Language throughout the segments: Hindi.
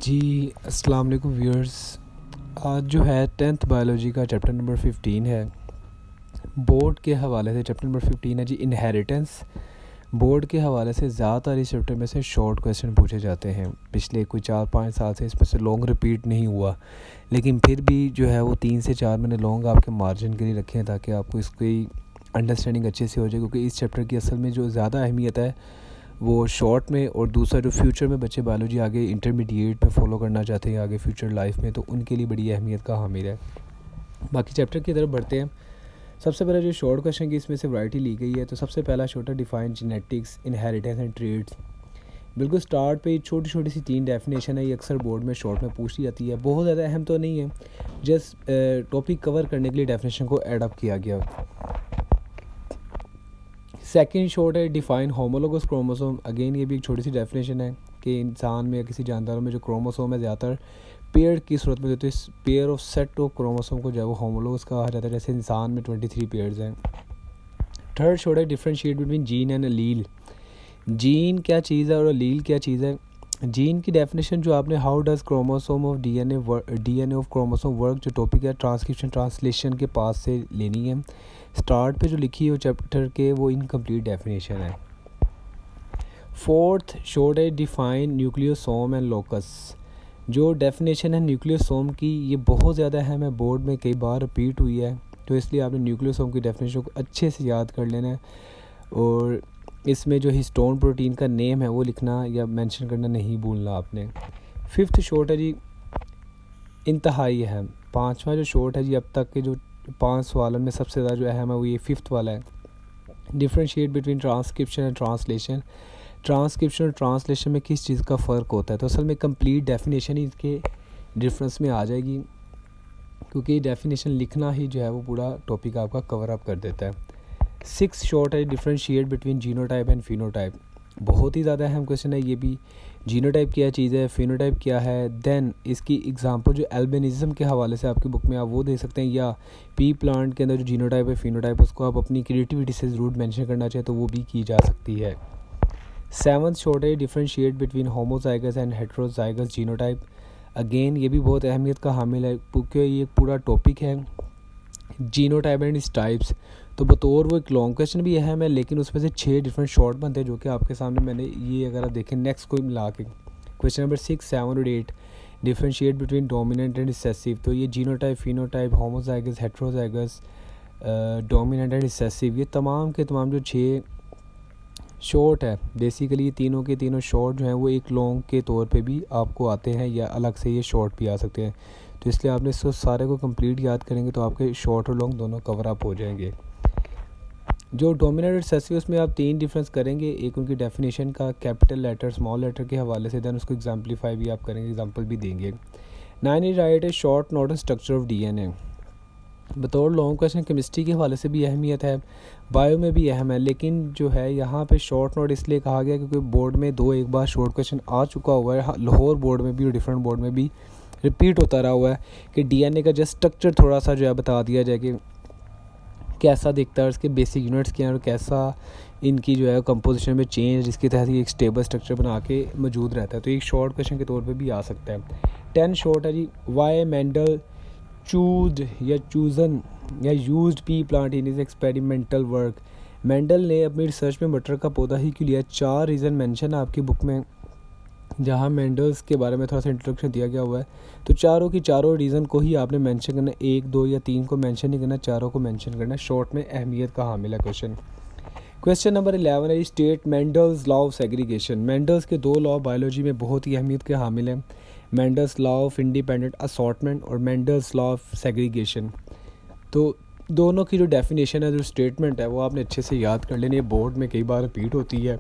जी, अस्सलाम वालेकुम व्यूअर्स। आज जो है 10th बायोलॉजी का चैप्टर नंबर 15 है। बोर्ड के हवाले से चैप्टर नंबर 15 है जी, इनहेरिटेंस। बोर्ड के हवाले से ज़्यादातर इस चैप्टर में से शॉर्ट क्वेश्चन पूछे जाते हैं। पिछले कोई 4-5 साल से इसमें से लॉन्ग रिपीट नहीं हुआ, लेकिन फिर भी जो है वो 3 से 4 मैंने लॉन्ग आपके मार्जिन के लिए रखे हैं ताकि आपको इसकी अंडरस्टैंडिंग अच्छे से हो जाए, क्योंकि इस चैप्टर की असल में जो ज़्यादा अहमियत है वो शॉर्ट में, और दूसरा जो फ्यूचर में बच्चे बायोलॉजी आगे इंटरमीडिएट में फ़ॉलो करना चाहते हैं आगे फ्यूचर लाइफ में, तो उनके लिए बड़ी अहमियत का हामिल है। बाकी चैप्टर की तरफ बढ़ते हैं। सबसे पहले जो शॉर्ट क्वेश्चन की इसमें से वैरायटी ली गई है, तो सबसे पहला शॉर्ट है define genetics, inheritance and traits. बिल्कुल स्टार्ट पे छोटी छोटी सी 3 डेफिनेशन है। ये अक्सर बोर्ड में शॉर्ट में पूछ ली जाती है, बहुत ज़्यादा अहम तो नहीं है, जस्ट टॉपिक कवर करने के लिए डेफिनेशन को ऐड अप किया गया। सेकंड शॉर्ट है डिफाइन होमोलोगस क्रोमोसोम। अगेन ये भी एक छोटी सी डेफिनेशन है कि इंसान में या किसी जानदारों में जो क्रोमोसोम है ज़्यादातर पेयर की सूरत में, तो इस pair of set of chromosome को जो है वो होमोलोगस कहा जाता है, जैसे इंसान में 23 पेयर्स हैं। थर्ड शॉर्ट है differentiate between gene and allele. Gene क्या चीज़ है और अलील क्या चीज़ है। जीन की डेफिनेशन जो आपने how does chromosome of DNA of chromosome work, जो टॉपिक है ट्रांसक्रिप्शन ट्रांसलेशन के पास से लेनी है। स्टार्ट पे जो लिखी है वो चैप्टर के वो इनकम्प्लीट डेफिनेशन है। फोर्थ शॉर्ट है डिफाइन न्यूक्लियोसोम एंड लोकस। जो डेफिनेशन है न्यूक्लियोसोम की, ये बहुत ज़्यादा अहम है, बोर्ड में कई बार रिपीट हुई है, तो इसलिए आपने न्यूक्लियोसोम की डेफिनेशन को अच्छे से याद कर लेना है, और इसमें जो हिस्टोन प्रोटीन का नेम है वो लिखना या मेंशन करना नहीं भूलना आपने। फिफ्थ शॉर्ट है जी इंतहाई अहम। पांचवा जो शॉर्ट है जी अब तक के जो 5 सवालों में सबसे ज़्यादा जो अहम है वो ये फिफ्थ वाला है, differentiate between transcription and translation. Transcription और ट्रांसलेशन में किस चीज़ का फ़र्क होता है, तो असल में कंप्लीट डेफिनेशन ही इसके डिफरेंस में आ जाएगी, क्योंकि डेफिनेशन लिखना ही जो है वो पूरा टॉपिक आपका कवर अप कर देता है। 6 शॉर्ट है differentiate between genotype and phenotype. बहुत ही ज़्यादा अहम क्वेश्चन है ये भी। जीनोटाइप क्या चीज़ है, फिनोटाइप क्या है। देन इसकी एग्जांपल जो एल्बिनिज़म के हवाले से आपकी बुक में आप वो दे सकते हैं, या पी प्लांट के अंदर जो जीनोटाइप है फिनोटाइप, उसको आप अपनी क्रिएटिविटी से ज़रूर मेंशन करना चाहें तो वो भी की जा सकती है। 7th शॉर्ट है differentiate between homozygous and heterozygous genotype. Again ये भी बहुत अहमियत का हामिल है, क्योंकि ये पूरा टॉपिक है जीनोटाइप एंड इस टाइप्स। तो बतौर वो एक लॉन्ग क्वेश्चन भी अहम है, लेकिन उसमें से 6 डिफरेंट शॉर्ट बनते हैं, जो कि आपके सामने मैंने ये अगर आप देखें नेक्स्ट को मिला के क्वेश्चन नंबर 6, 7 और 8 differentiate between dominant and recessive. तो ये genotype, phenotype, homozygous, heterozygous, dominant and recessive, ये तमाम के तमाम जो 6 शॉर्ट है, बेसिकली ये तीनों के तीनों शॉर्ट जो हैं वो एक लॉन्ग के तौर पे भी आपको आते हैं, या अलग से ये शॉर्ट भी आ सकते हैं। तो इसलिए आपने इसको सारे को कंप्लीट याद करेंगे तो आपके शॉर्ट और लॉन्ग दोनों कवर अप हो जाएंगे। जो डोमिनेंट और रिसेसिव, उसमें आप 3 डिफरेंस करेंगे। एक उनकी डेफिनेशन का कैपिटल लेटर स्मॉल लेटर के हवाले से, देन उसको एग्जाम्पलीफाई भी आप करेंगे, एग्जाम्पल भी देंगे। 9 राइट है short note and structure of DNA. बतौर लॉन्ग क्वेश्चन केमिस्ट्री के हवाले से भी अहमियत है, बायो में भी अहम है, लेकिन जो है यहाँ पे शॉर्ट नोट इसलिए कहा गया क्योंकि बोर्ड में एक बार शॉर्ट क्वेश्चन आ चुका हुआ है, लाहौर बोर्ड में भी और डिफरेंट बोर्ड में भी रिपीट होता रहा हुआ है, कि डीएनए का जस्ट स्ट्रक्चर थोड़ा सा जो है बता दिया जाए कि कैसा दिखता है, उसके बेसिक यूनिट्स क्या हैं और कैसा इनकी जो है कंपोजिशन में चेंज, जिसके तहत एक स्टेबल स्ट्रक्चर बना के मौजूद रहता है। तो एक शॉर्ट क्वेश्चन के तौर पे भी आ सकता है। 10 शॉर्ट है जी वाई मेंडल चूज या चूज़न या used P plant in is experimental work. Mendel ने अपनी रिसर्च में मटर का पौधा ही क्यों लिया। 4 रीज़न मेंशन है आपकी बुक में, जहाँ मेंडल्स के बारे में थोड़ा सा इंट्रोडक्शन दिया गया हुआ है, तो चारों की चारों रीज़न को ही आपने मेंशन करना है, 1, 2 या 3 को मेंशन नहीं करना, चारों को मेंशन करना है। शॉर्ट में अहमियत का हामिल है क्वेश्चन। क्वेश्चन नंबर 11 है state Mendel's law of segregation. Mendel's के 2 लॉ बायोलॉजी में बहुत ही अहमियत के हामिल हैं, Mendel's law of independent assortment और मेंडल्स लॉ ऑफ सेग्रीगेशन। तो दोनों की जो डेफिनेशन है, जो स्टेटमेंट है, वो आपने अच्छे से याद कर लेनी है, बोर्ड में कई बार रिपीट होती है,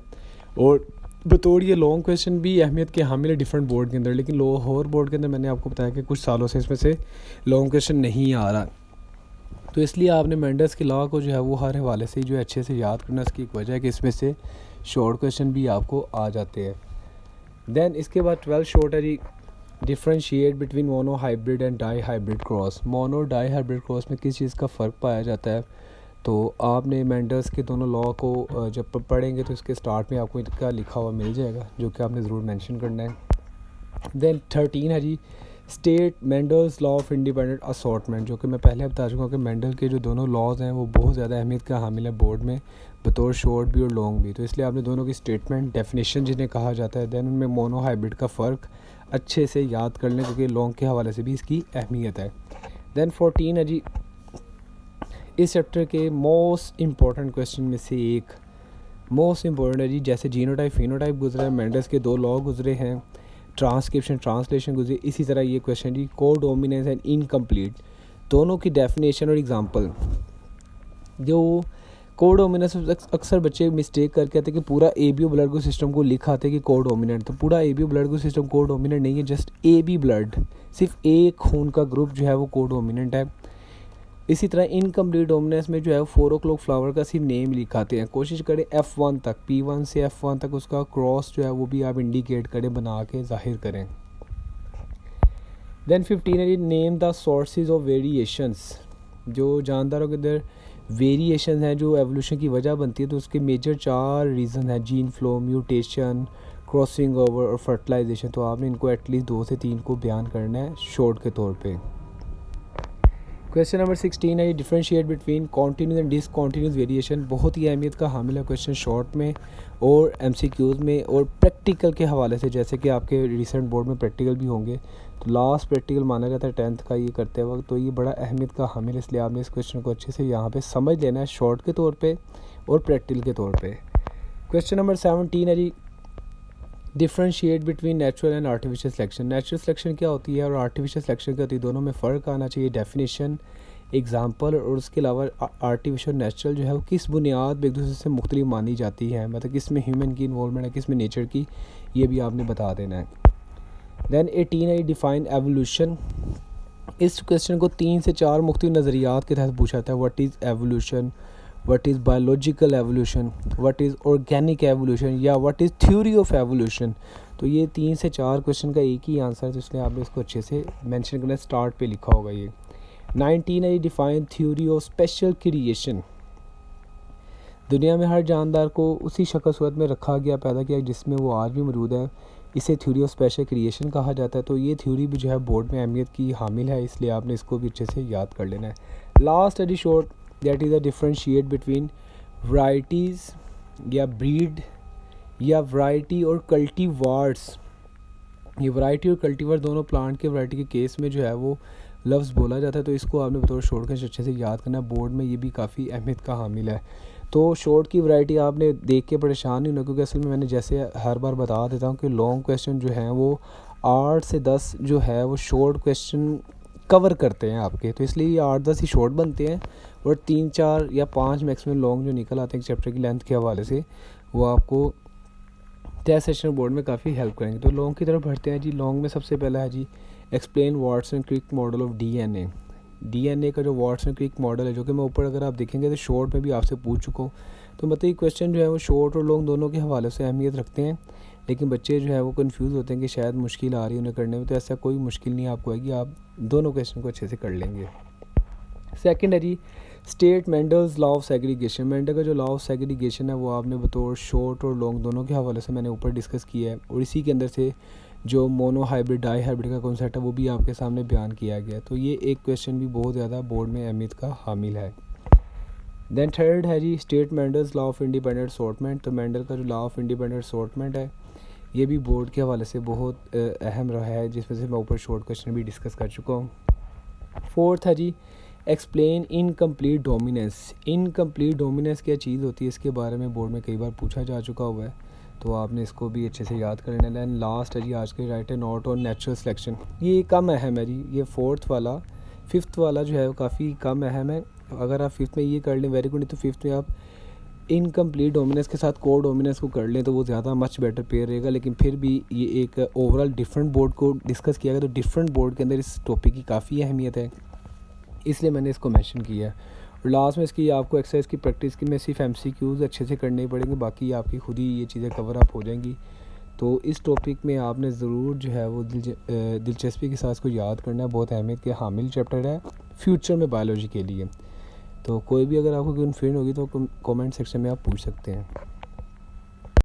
और बतौर ये लॉन्ग क्वेश्चन भी अहमियत के हामिल है डिफरेंट बोर्ड के अंदर, लेकिन लाहौर बोर्ड के अंदर मैंने आपको बताया कि कुछ सालों से इसमें से लॉन्ग क्वेश्चन नहीं आ रहा, तो इसलिए आपने मेंडल्स के लॉ को जो है वो हर हवाले से जो है अच्छे से याद करना। इसकी एक वजह है कि इसमें से शॉर्ट क्वेश्चन भी आपको आ जाते हैं। देन इसके बाद 12 शॉर्ट है जी differentiate between mono hybrid and di hybrid cross. Mono di hybrid cross में किस चीज़ का फ़र्क पाया जाता है, तो आपने मेंडल्स के दोनों लॉ को जब पढ़ेंगे तो इसके स्टार्ट में आपको इनका लिखा हुआ मिल जाएगा, जो कि आपने ज़रूर मेंशन करना है। देन 13 है जी state Mendel's law of independent assortment, जो कि मैं पहले बता चुका हूँ कि मेंडल के जो दोनों लॉज हैं वो बहुत ज़्यादा अहमियत का हामिल है बोर्ड में, बतौर शॉर्ट भी और लॉन्ग भी। तो इसलिए आपने दोनों की स्टेटमेंट डेफिनेशन जिन्हें कहा जाता है, देन उनमें मोनो हाइब्रिड का फ़र्क अच्छे से याद कर लें, क्योंकि लॉन्ग के हवाले से भी इसकी अहमियत है। देन 14 है जी इस चैप्टर के मोस्ट इम्पॉर्टेंट क्वेश्चन में से एक, मोस्ट इम्पॉर्टेंट है जी, जैसे जीनोटाइप फिनोटाइप गुजरा है, मेंडल्स के 2 लॉ गुजरे हैं, ट्रांसक्रिप्शन ट्रांसलेशन गुजरी, इसी तरह ये क्वेश्चन जी कोडोमिनेंस एंड इनकम्प्लीट दोनों की डेफिनेशन और एग्जांपल। जो कोडोमिनेंस अक्सर बच्चे मिस्टेक करके आते हैं कि पूरा एबीओ ब्लड ग्रुप सिस्टम को लिखा आते हैं कि कोडोमिनेंट, तो पूरा एबीओ ब्लड ग्रुप सिस्टम कोडोमिनेंट नहीं है, जस्ट एबी ब्लड, सिर्फ एक खून का ग्रुप जो है वो कोडोमिनेंट है। इसी तरह इनकम्प्लीट डोमिनेंस में जो है वो 4 o'clock फ्लावर का सिर्फ नेम लिखाते हैं। कोशिश करें F1 तक, P1 से F1 तक उसका क्रॉस जो है वो भी आप इंडिकेट करें, बना के जाहिर करें। देन 15 है name the sources of variations, जो जानदारों के अंदर वेरिएशन हैं जो एवोल्यूशन की वजह बनती है, तो उसके मेजर 4 रीज़न हैं, gene flow, mutation, crossing over और फर्टिलाइजेशन। तो आपने इनको एटलीस्ट 2 से 3 को बयान करना है शॉर्ट के तौर पे। क्वेश्चन नंबर 16 है differentiate between continuous and discontinuous variation, बहुत ही अहमियत का हामिल है क्वेश्चन शॉर्ट में और MCQs में और प्रैक्टिकल के हवाले से, जैसे कि आपके रिसेंट बोर्ड में प्रैक्टिकल भी होंगे, तो लास्ट प्रैक्टिकल माना जाता है 10th का ये करते वक्त, तो ये बड़ा अहमियत का हामिल है, इसलिए आपने इस क्वेश्चन को अच्छे से यहाँ पे समझ लेना है शॉर्ट के तौर पे और प्रैक्टिकल के तौर पे। क्वेश्चन नंबर 17 है जी differentiate between natural and artificial selection, natural selection क्या होती है और आर्टिफिशियल सिलेक्शन क्या होती है, दोनों में फ़र्क आना चाहिए, डेफिनेशन, एग्जाम्पल, और उसके अलावा आर्टिफिशियल नेचुरल जो है वो किस बुनियाद पर एक दूसरे से मुख्तलिफ मानी जाती है, मतलब किस में ह्यूमन की इन्वॉल्वमेंट है, किस में नेचर की, ये भी आपने बता देना है। देन 18 है डिफ़ाइन एवोल्यूशन, इस क्वेश्चन को 3 से 4 मुख्तलिफ नज़रियात के तहत पूछा जाता है। What is evolution, what is biological evolution, what is organic evolution, या what is theory of evolution. तो ये 3 से 4 क्वेश्चन का एक ही आंसर है, तो इसलिए आपने इसको अच्छे से मेंशन करना, स्टार्ट पे लिखा होगा ये। 19 है define theory of special creation, दुनिया में हर जानदार को उसी शक्ल सूरत में रखा गया, पैदा किया जिसमें वो आज भी मौजूद है, इसे थ्योरी ऑफ स्पेशल क्रिएशन कहा जाता है। तो ये थ्योरी भी जो है बोर्ड में अहमियत की हामिल है, इसलिए आपने इसको भी अच्छे से याद कर लेना है। लास्ट है short, that is a differentiate between varieties या ब्रीड या वैरायटी और कल्टीवार्स। ये वैरायटी और कल्टीवार दोनों प्लांट के वैरायटी के केस में जो है वो लफ्ज़ बोला जाता है, तो इसको आपने बतौर शॉर्ट का अच्छे से याद करना, बोर्ड में ये भी काफ़ी अहमियत का हामिल है। तो शॉर्ट की वैरायटी आपने देख के परेशान नहीं होना, क्योंकि असल में मैंने जैसे हर बार बता देता हूँ कि लॉन्ग क्वेश्चन जो हैं वो 8 से 10 जो है वो शॉर्ट क्वेश्चन कवर करते हैं आपके, तो इसलिए ये 8-10 ही शॉर्ट बनते हैं और 3-4 या 5 मैक्सिमम लॉन्ग जो निकल आते हैं चैप्टर की लेंथ के हवाले से, वो आपको टेस्ट सेशन बोर्ड में काफ़ी हेल्प करेंगे। तो लॉन्ग की तरफ बढ़ते हैं जी। लॉन्ग में सबसे पहला है जी explain Watson Crick model of DNA का जो वाटसन क्रिक मॉडल है, जो कि मैं ऊपर अगर आप देखेंगे तो शॉर्ट में भी आपसे पूछ चुका हूँ। तो मतलब ये क्वेश्चन जो है वो शॉर्ट और लॉन्ग दोनों के हवाले से अहमियत रखते हैं, लेकिन बच्चे जो है वो कंफ्यूज होते हैं कि शायद मुश्किल आ रही है उन्हें करने में, तो ऐसा कोई मुश्किल नहीं आपको आएगी, आप दोनों क्वेश्चन को अच्छे से कर लेंगे। सेकेंड है जी state Mendel's law of segregation, Mendel का जो लॉ ऑफ सेग्रीगेशन है वो आपने बतौर शॉर्ट और लॉन्ग दोनों के हवाले से मैंने ऊपर डिस्कस किया है, और इसी के अंदर से जो मोनो हाइब्रिड डाई हाइब्रिड का कॉन्सेप्ट है वो भी आपके सामने बयान किया गया। तो ये एक क्वेश्चन भी बहुत ज़्यादा बोर्ड में अहमियत का हामिल है। देन थर्ड है जी state Mendel's law of independent assortment, तो मेंडल का जो लॉ ऑफ इंडिपेंडेंट असॉर्टमेंट है ये भी बोर्ड के हवाले से बहुत अहम रहा है, जिसमें से मैं ऊपर शॉर्ट क्वेश्चन भी डिस्कस कर चुका हूँ। फोर्थ है जी explain incomplete dominance, incomplete dominance क्या चीज़ होती है, इसके बारे में बोर्ड में कई बार पूछा जा चुका हुआ है, तो आपने इसको भी अच्छे से याद कर लेना है। लास्ट है जी आज के राइट है नॉट ऑन नेचुरल सिलेक्शन, ये कम अहम है जी, ये फोर्थ वाला, फिफ्थ वाला जो है वो काफ़ी कम अहम है। अगर आप फिफ्थ में ये कर लें वेरी गुड, नहीं तो फिफ्थ में आप इनकम्प्लीट डोमिनेंस के साथ को डोमिनेंस को कर लें तो वो ज़्यादा मच बेटर पेयर रहेगा। लेकिन फिर भी ये एक ओवरऑल डिफरेंट बोर्ड को डिस्कस किया गया, तो डिफरेंट बोर्ड के अंदर इस टॉपिक की काफ़ी अहमियत है, इसलिए मैंने इसको मेंशन किया है। और लास्ट में इसकी आपको एक्सरसाइज की प्रैक्टिस की में सिर्फ MCQs अच्छे से करने पड़ेंगे, बाकी आपकी खुद ही ये चीज़ें कवर अप हो जाएंगी। तो इस टॉपिक में आपने ज़रूर जो है वो दिलचस्पी के साथ इसको याद करना है, बहुत अहमियत के हामिल चैप्टर है फ्यूचर में बायोलॉजी के लिए। तो कोई भी अगर आपको कन्फ्यूजन होगी तो कमेंट सेक्शन में आप पूछ सकते हैं।